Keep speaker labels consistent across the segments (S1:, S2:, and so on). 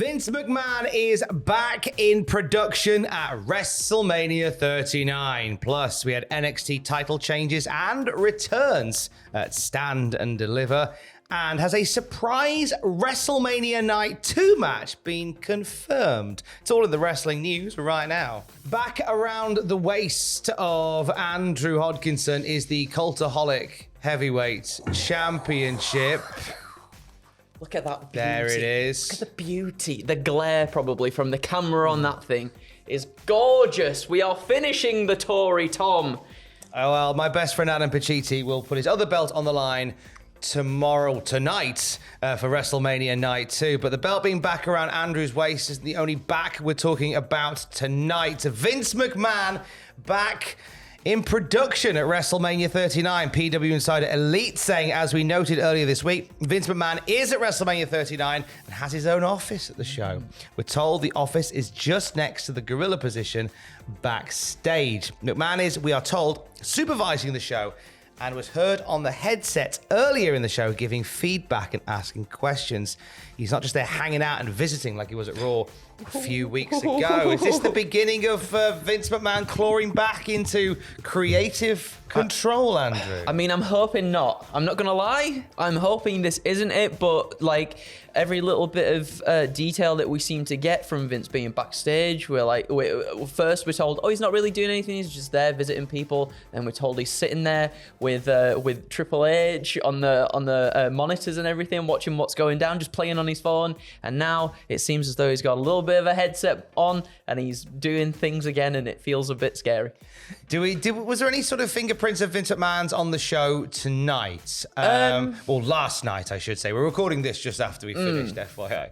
S1: Vince McMahon is back in production at WrestleMania 39. Plus, we had NXT title changes and returns at Stand and Deliver. And has a surprise WrestleMania Night 2 match been confirmed? It's all in the wrestling news right now. Back around the waist of Andrew Hodgkinson is the Cultaholic Heavyweight Championship.
S2: Look at that beauty.
S1: There it is.
S2: Look at the beauty. The glare, probably, from the camera on that thing is gorgeous. We are finishing the Tory, Tom.
S1: Oh, well, my best friend Adam Pacitti will put his other belt on the line tonight for WrestleMania Night 2. But the belt being back around Andrew's waist isn't the only back we're talking about tonight. Vince McMahon back in production at WrestleMania 39. PW Insider Elite saying, as we noted earlier this week, Vince McMahon is at WrestleMania 39 and has his own office at the show. We're told the office is just next to the gorilla position backstage. McMahon is, we are told, supervising the show and was heard on the headset earlier in the show giving feedback and asking questions. He's not just there hanging out and visiting like he was at Raw a few weeks ago. Is this the beginning of Vince McMahon clawing back into creative control, Andrew?
S2: I mean, I'm hoping not. I'm not going to lie. I'm hoping this isn't it, but like every little bit of detail that we seem to get from Vince being backstage, first we're told, oh, he's not really doing anything. He's just there visiting people. Then we're told he's sitting there with Triple H on the monitors and everything, watching what's going down, just playing on his phone. And now it seems as though he's got a little bit of a headset on and he's doing things again, and it feels a bit scary.
S1: Was there any sort of fingerprints of Vince McMahon's on the show tonight? Or last night, I should say. We're recording this just after we finished, FYI.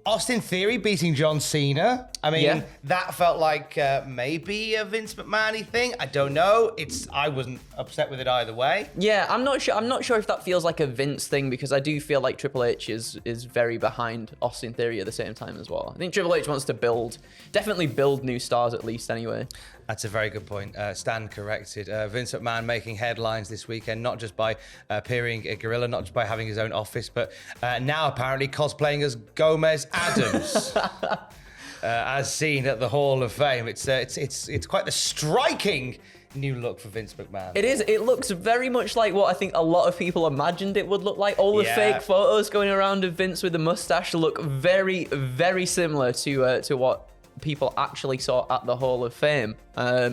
S1: Austin Theory beating John Cena. That felt like maybe a Vince McMahon-y thing. I don't know. I wasn't upset with it either way.
S2: Yeah, I'm not sure if that feels like a Vince thing, because I do feel like Triple H is very behind Austin Theory at the same time as well. I think Triple H wants to definitely build new stars at least anyway.
S1: That's a very good point. Stan corrected. Vince McMahon making headlines this weekend, not just by appearing a gorilla, not just by having his own office, but now apparently cosplaying as Gomez Adams, as seen at the Hall of Fame. It's quite the striking new look for Vince McMahon.
S2: It is. It looks very much like what I think a lot of people imagined it would look like. All the fake photos going around of Vince with the mustache look very, very similar to what people actually saw at the Hall of Fame.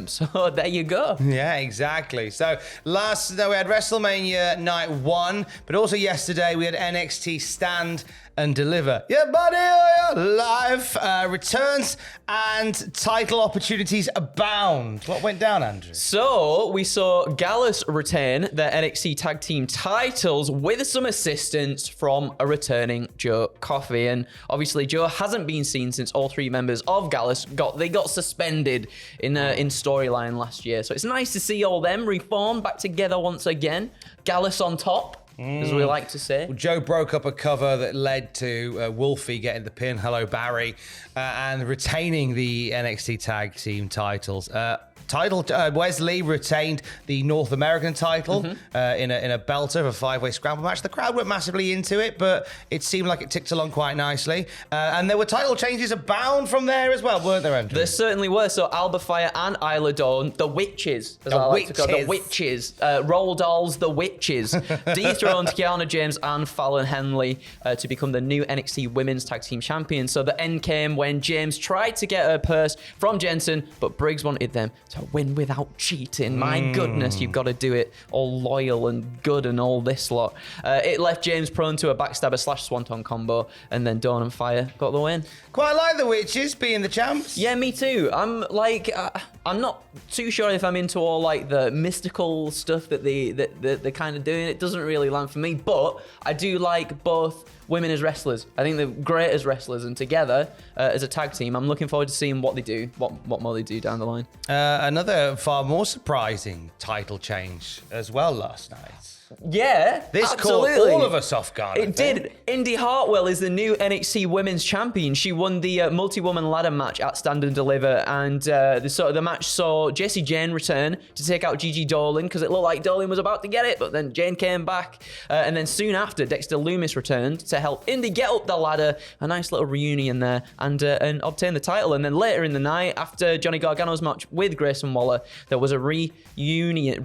S2: So there you go.
S1: Yeah, exactly. So we had WrestleMania Night 1, but also yesterday we had NXT Stand and Deliver. Yeah, buddy, live returns and title opportunities abound. What went down, Andrew?
S2: So we saw Gallus retain their NXT Tag Team titles with some assistance from a returning Joe Coffey. And obviously Joe hasn't been seen since all three members of Gallus got suspended in storyline last year. So it's nice to see all them reform back together once again. Gallus on top, as we like to say.
S1: Well, Joe broke up a cover that led to Wolfie getting the pin, hello Barry, and retaining the NXT Tag Team titles. Wesley retained the North American title in a belter of a five-way scramble match. The crowd weren't massively into it, but it seemed like it ticked along quite nicely. And there were title changes abound from there as well, weren't there, Andrew?
S2: There certainly were. So Alba Fire and Isla Dawn, the witches, as I like to call them, the witches, Roll Dolls, the witches, dethroned Kiana James and Fallon Henley to become the new NXT Women's Tag Team Champions. So the end came when James tried to get her purse from Jensen, but Briggs wanted them to win without cheating. My goodness, you've got to do it all loyal and good and all this lot. It left James prone to a backstabber / swanton combo, and then Dawn and Fire got the win.
S1: Quite like the witches being the champs.
S2: Yeah, me too. I'm not too sure if I'm into all like the mystical stuff that they're kind of doing. It doesn't really land for me, but I do like both women as wrestlers. I think they're great as wrestlers, and together as a tag team, I'm looking forward to seeing what they do, what more they do down the line.
S1: Another far more surprising title change as well last night.
S2: Yeah,
S1: this
S2: absolutely.
S1: caught all of us off guard.
S2: It did. Indy Hartwell is the new NXT Women's Champion. She won the multi-woman ladder match at Stand and Deliver, and the match saw Jessie Jane return to take out Gigi Dolan because it looked like Dolan was about to get it, but then Jane came back, and then soon after, Dexter Lumis returned to to help Indy get up the ladder. A nice little reunion there and obtain the title. And then later in the night, after Johnny Gargano's match with Grayson Waller, there was a reunion?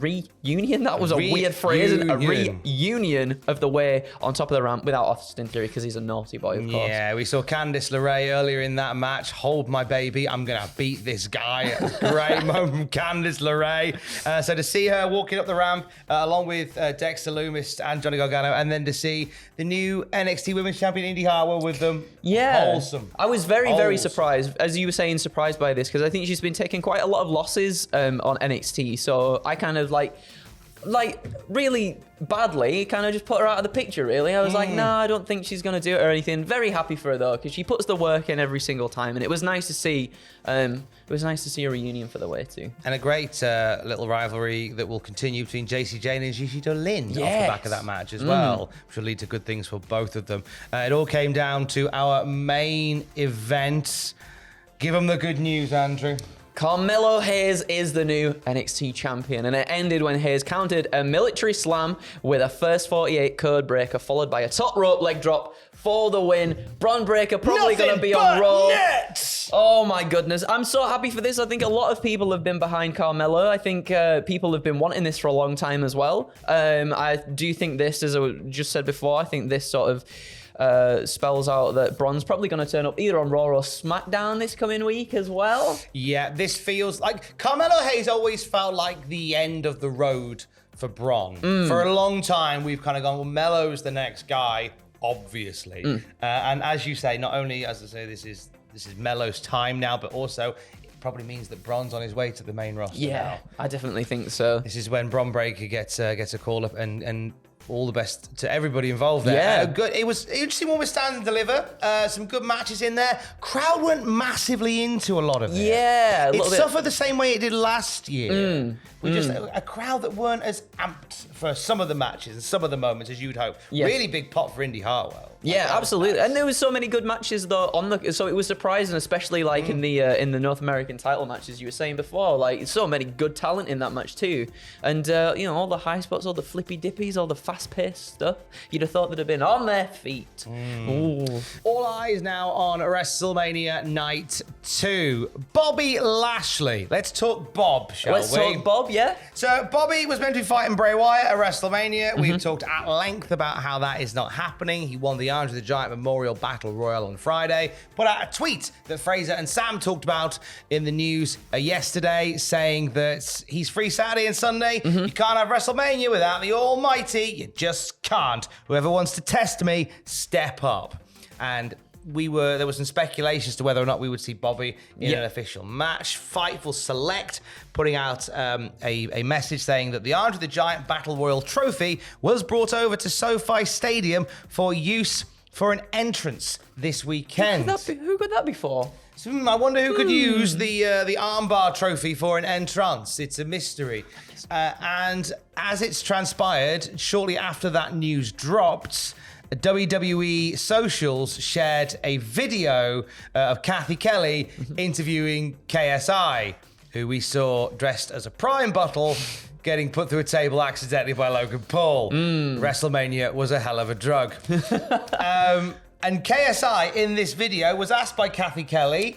S2: That was a weird phrase. A reunion of the Way on top of the ramp without Austin Theory because he's a naughty boy, of course.
S1: Yeah, we saw Candice LeRae earlier in that match. Hold my baby, I'm going to beat this guy. Great moment from Candice LeRae. So to see her walking up the ramp along with Dexter Lumis and Johnny Gargano, and then to see the new NXT Women's Champion Indy Hartwell with them.
S2: Yeah.
S1: Wholesome.
S2: I was very surprised, as you were saying, surprised by this, because I think she's been taking quite a lot of losses on NXT. So I kind of like really badly kind of just put her out of the picture, really. I was like, no, I don't think she's going to do it or anything. Very happy for her, though, because she puts the work in every single time. And it was nice to see a reunion for the Way, too. And
S1: a great little rivalry that will continue between Jacy Jayne and Gigi Lynn off the back of that match as well, which will lead to good things for both of them. It all came down to our main event. Give them the good news, Andrew.
S2: Carmelo Hayes is the new NXT champion, and it ended when Hayes countered a military slam with a first 48 code breaker, followed by a top rope leg drop for the win. Braun Breaker probably going to be on Raw. Oh my goodness. I'm so happy for this. I think a lot of people have been behind Carmelo. I think people have been wanting this for a long time as well. I do think this, as I just said before, I think this sort of spells out that Braun's probably going to turn up either on Raw or SmackDown this coming week as well.
S1: Yeah, this feels like Carmelo Hayes always felt like the end of the road for Braun. For a long time, we've kind of gone, well, Melo's the next guy, obviously. And as you say, not only, as I say, this is Melo's time now, but also it probably means that Braun's on his way to the main roster now.
S2: I definitely think so.
S1: This is when Braun Breaker gets a call up, and all the best to everybody involved there.
S2: Yeah.
S1: Good. It was interesting when we Stand and Deliver. Some good matches in there. Crowd went massively into a lot of it.
S2: Yeah.
S1: It suffered the same way it did last year. We just a crowd that weren't as amped for some of the matches and some of the moments as you'd hope.
S2: Yeah.
S1: Really big pop for Indy Hartwell.
S2: Yeah, absolutely. And there was so many good matches though so it was surprising, especially like in the North American title matches you were saying before. Like so many good talent in that match too. And all the high spots, all the flippy dippies, all the fast-paced stuff. You'd have thought they'd have been on their feet.
S1: All eyes now on WrestleMania Night 2. Bobby Lashley. Let's talk Bob, shall we?
S2: Let's talk Bob, yeah.
S1: So Bobby was meant to be fighting Bray Wyatt at WrestleMania. We've talked at length about how that is not happening. He won the Andre the Giant Memorial Battle Royal on Friday. Put out a tweet that Fraser and Sam talked about in the news yesterday, saying that he's free Saturday and Sunday. You can't have WrestleMania without the Almighty. You just can't. Whoever wants to test me, step up. And there was some speculation as to whether or not we would see Bobby in an official match. Fightful Select putting out a message saying that the Andre the Giant Battle Royal trophy was brought over to SoFi Stadium for use for an entrance this weekend.
S2: Who could that be for?
S1: I wonder who could use the armbar trophy for an entrance. It's a mystery. And as it's transpired, shortly after that news dropped, WWE socials shared a video of Kathy Kelly interviewing KSI, who we saw dressed as a prime bottle getting put through a table accidentally by Logan Paul. WrestleMania was a hell of a drug. And KSI in this video was asked by Kathy Kelly,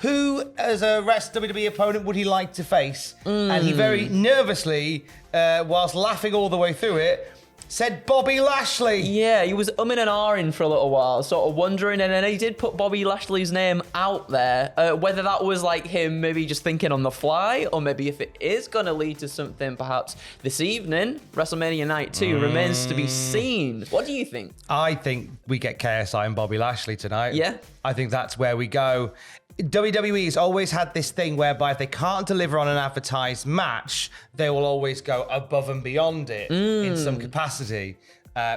S1: who as a WWE opponent would he like to face? And he very nervously, whilst laughing all the way through it, said Bobby Lashley.
S2: Yeah, he was umming and ahhing for a little while, sort of wondering, and then he did put Bobby Lashley's name out there. Whether that was like him maybe just thinking on the fly, or maybe if it is going to lead to something perhaps this evening, WrestleMania Night 2, remains to be seen. What do you think?
S1: I think we get KSI and Bobby Lashley tonight.
S2: Yeah.
S1: I think that's where we go. WWE has always had this thing whereby if they can't deliver on an advertised match, they will always go above and beyond it in some capacity,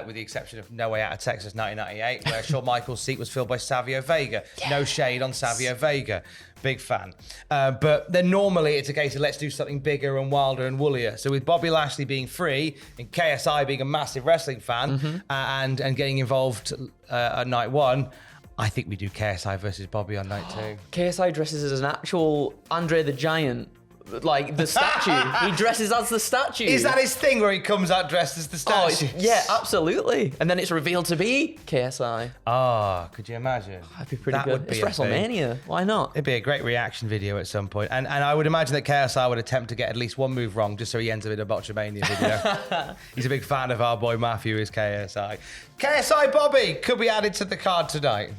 S1: with the exception of No Way Out of Texas 1998, where Shawn Michaels' seat was filled by Savio Vega. No shade on Savio Vega. Big fan. But then normally it's a case of let's do something bigger and wilder and woollier. So with Bobby Lashley being free and KSI being a massive wrestling fan and getting involved at night one, I think we do KSI versus Bobby on night 2.
S2: KSI dresses as an actual Andre the Giant like the statue. He dresses as the statue.
S1: Is that his thing where he comes out dressed as the statue?
S2: Yeah, absolutely. And then it's revealed to be KSI.
S1: Could you imagine?
S2: That'd be pretty
S1: That
S2: good.
S1: would be
S2: It's
S1: a
S2: WrestleMania. Why not?
S1: It'd be a great reaction video at some point. And I would imagine that KSI would attempt to get at least one move wrong just so he ends up in a Botchamania video. He's a big fan of our boy Matthew, is KSI. KSI Bobby could be added to the card tonight.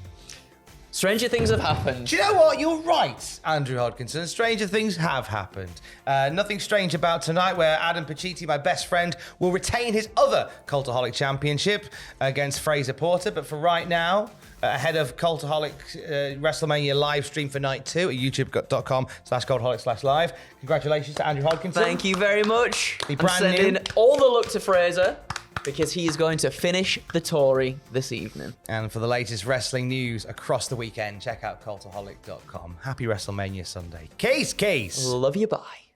S2: Stranger things have happened.
S1: Do you know what? You're right, Andrew Hodgkinson. Stranger things have happened. Nothing strange about tonight, where Adam Pacitti, my best friend, will retain his other Cultaholic championship against Fraser Porter. But for right now, ahead of Cultaholic WrestleMania live stream for night 2 at youtube.com/cultaholic/live. Congratulations to Andrew Hodgkinson.
S2: Thank you very much.
S1: The
S2: I'm
S1: brand
S2: sending
S1: new.
S2: all the luck to Fraser, because he is going to finish the Tory this evening.
S1: And for the latest wrestling news across the weekend, check out cultaholic.com. Happy WrestleMania Sunday. Case.
S2: Love you, bye.